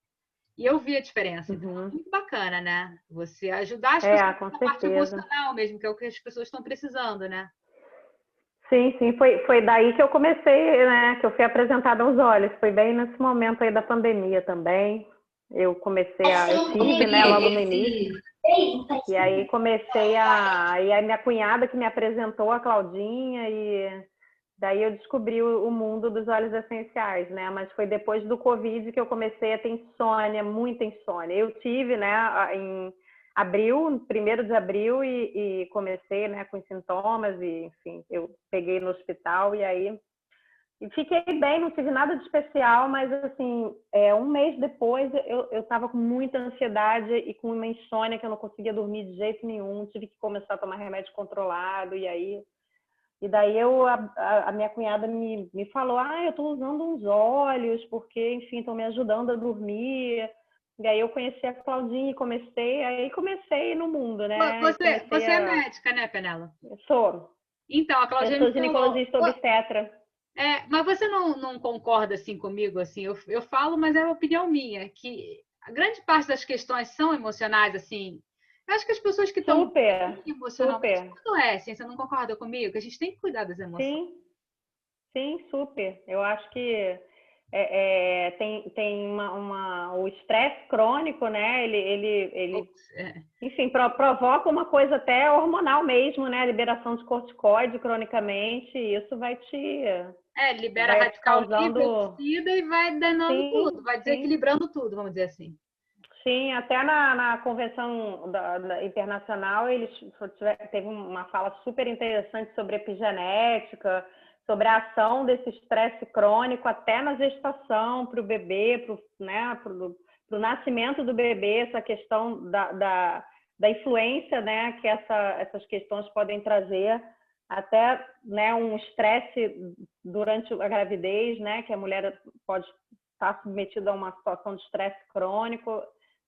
E eu vi a diferença. Então, é muito bacana, né? Você ajudar as pessoas na parte emocional mesmo, que é o que as pessoas estão precisando, né? Sim, foi daí que eu comecei, né? Que eu fui apresentada aos olhos. Foi bem nesse momento aí da pandemia também. Eu tive, né, logo no início. E aí comecei e a minha cunhada que me apresentou, a Claudinha, e Daí eu descobri o mundo dos óleos essenciais, né? Mas foi depois do Covid que eu comecei a ter insônia, muita insônia. Eu tive, né, em abril, 1º de abril, e comecei, né, com sintomas, e enfim, eu peguei no hospital e aí e fiquei bem, não tive nada de especial, mas assim, um mês depois eu estava com muita ansiedade e com uma insônia que eu não conseguia dormir de jeito nenhum, tive que começar a tomar remédio controlado, e daí a minha cunhada me falou, eu estou usando uns óleos, porque, enfim, estão me ajudando a dormir. E aí eu conheci a Claudinha e comecei no mundo, né? Você é médica, né, Penela? Sou. Então, a Claudinha eu sou ginecologista obstetra. Mas você não concorda assim comigo? Assim, eu falo, mas é uma opinião minha, que a grande parte das questões são emocionais, assim. Eu acho que as pessoas que estão emocionalmente, quando assim, você não concorda comigo? Que a gente tem que cuidar das emoções. Sim, super. Eu acho que tem o estresse crônico, né? Ele enfim, provoca uma coisa até hormonal mesmo, né? A liberação de corticoide cronicamente, isso vai te... libera radical livre, oxida e vai danando tudo, vai desequilibrando tudo, vamos dizer assim. Sim, até na convenção internacional teve uma fala super interessante sobre epigenética, sobre a ação desse estresse crônico até na gestação para o bebê, para o nascimento do bebê, essa questão da influência, né, que essas questões podem trazer, até, né, um estresse durante a gravidez, né, que a mulher pode estar submetida a uma situação de estresse crônico.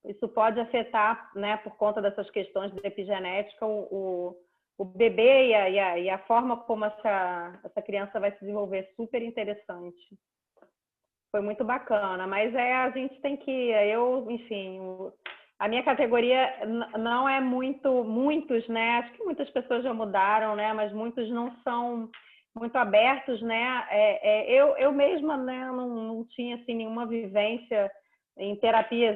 Isso pode afetar, né, por conta dessas questões de epigenética, o bebê e a forma como essa criança vai se desenvolver. Super interessante. Foi muito bacana, mas a gente tem que... enfim, a minha categoria não é muitos, né? Acho que muitas pessoas já mudaram, né? Mas muitos não são muito abertos, né? Eu mesma, né, não tinha assim, nenhuma vivência em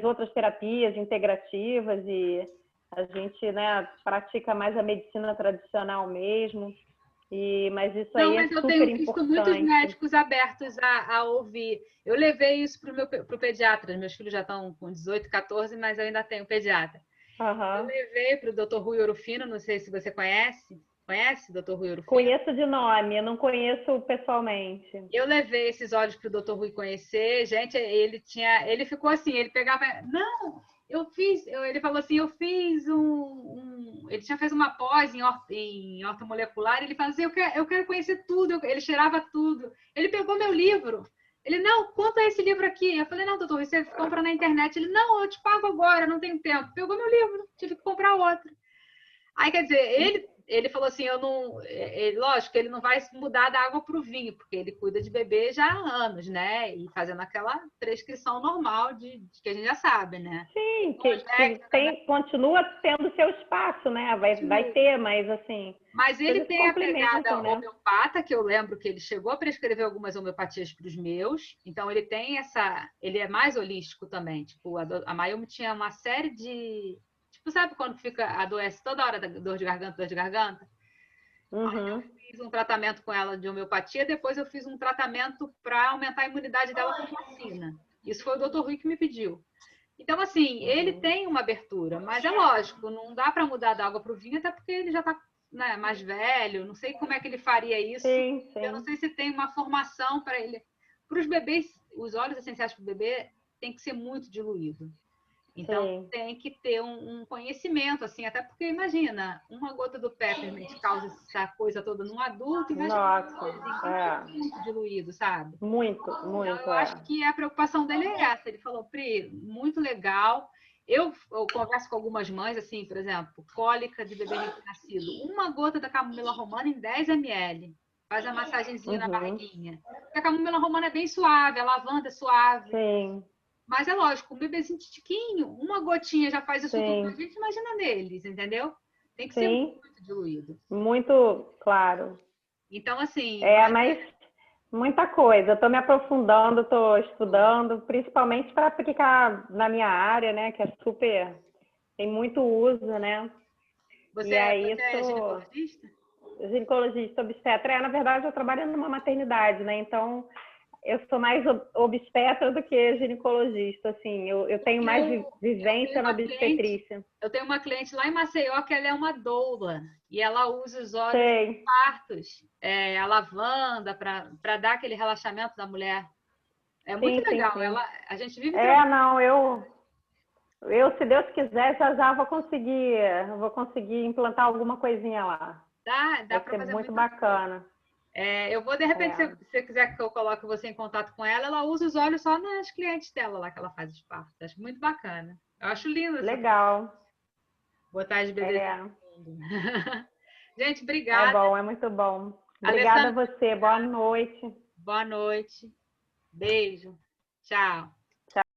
outras terapias integrativas, e a gente, né, pratica mais a medicina tradicional mesmo, mas isso aí é super importante. Não, mas eu tenho visto muitos médicos abertos a ouvir. Eu levei isso para o pediatra, meus filhos já estão com 18, 14, mas eu ainda tenho pediatra. Uhum. Eu levei para o Dr. Rui Orofino, não sei se você conhece. Conhece o Dr. Rui Orofino? Conheço de nome, eu não conheço pessoalmente. Eu levei esses óleos para o Dr. Rui conhecer. Gente, ele ficou assim, ele pegava... Não, ele falou assim, eu fiz ele tinha feito uma pós em ortomolecular, ele falou assim, eu quero conhecer tudo, ele cheirava tudo. Ele pegou meu livro. Ele, não, conta esse livro aqui. Eu falei, não, doutor, você compra na internet. Ele, não, eu te pago agora, não tenho tempo. Pegou meu livro, tive que comprar outro. Aí, quer dizer, ele falou assim, lógico que ele não vai mudar da água para o vinho, porque ele cuida de bebê já há anos, né? E fazendo aquela prescrição normal de que a gente já sabe, né? Sim, continua tendo seu espaço, né? Vai ter, mas assim... Mas ele tem a pegada homeopata, que eu lembro que ele chegou a prescrever algumas homeopatias para os meus. Então, ele tem ele é mais holístico também. Tipo, a Mayumi tinha uma série de... Tipo, sabe quando adoece toda hora da dor de garganta? Uhum. Aí eu fiz um tratamento com ela de homeopatia, depois eu fiz um tratamento para aumentar a imunidade dela com vacina. Isso foi o Dr. Rui que me pediu. Então, assim, ele tem uma abertura, mas é lógico, não dá para mudar da água para o vinho, até porque ele já está, né, mais velho, não sei como é que ele faria isso. Sim. Eu não sei se tem uma formação para ele. Para os bebês, os óleos essenciais para o bebê tem que ser muito diluído. Então, tem que ter um conhecimento, assim, até porque, imagina, uma gota do peppermint causa essa coisa toda num adulto e muito diluído, sabe? Muito. Então, eu acho que a preocupação dele é essa. Ele falou, Pri, muito legal. Eu converso com algumas mães, assim, por exemplo, cólica de bebê recém-nascido. Uma gota da camomila romana em 10 ml. Faz a massagenzinha na barriguinha. Porque a camomila romana é bem suave, a lavanda é suave. Sim. Mas é lógico, um bebezinho tiquinho, uma gotinha já faz isso tudo, a gente imagina neles, entendeu? Tem que ser muito diluído. Muito claro. Então, assim... mas muita coisa. Eu estou me aprofundando, estou estudando, principalmente para aplicar na minha área, né? Que é super... Tem muito uso, né? Você é ginecologista? ginecologista obstetra. Na verdade, eu trabalho numa maternidade, né? Então, eu sou mais obstetra do que ginecologista, assim. Eu tenho mais vivência na obstetrícia. Eu tenho uma cliente lá em Maceió que ela é uma doula e ela usa os óleos Sei. de partos, a lavanda, para dar aquele relaxamento da mulher. É muito legal. Sim. A gente vive... Não, eu, se Deus quiser, já vou conseguir implantar alguma coisinha lá. Dá para fazer muito bacana. Eu vou, de repente, se você quiser que eu coloque você em contato com ela, ela usa os óleos só nas clientes dela lá, que ela faz os partos. Acho muito bacana. Eu acho lindo. Legal. Botar as bebês no mundo. Gente, obrigada. É bom, é muito bom. Obrigada a você. Boa noite. Boa noite. Beijo. Tchau.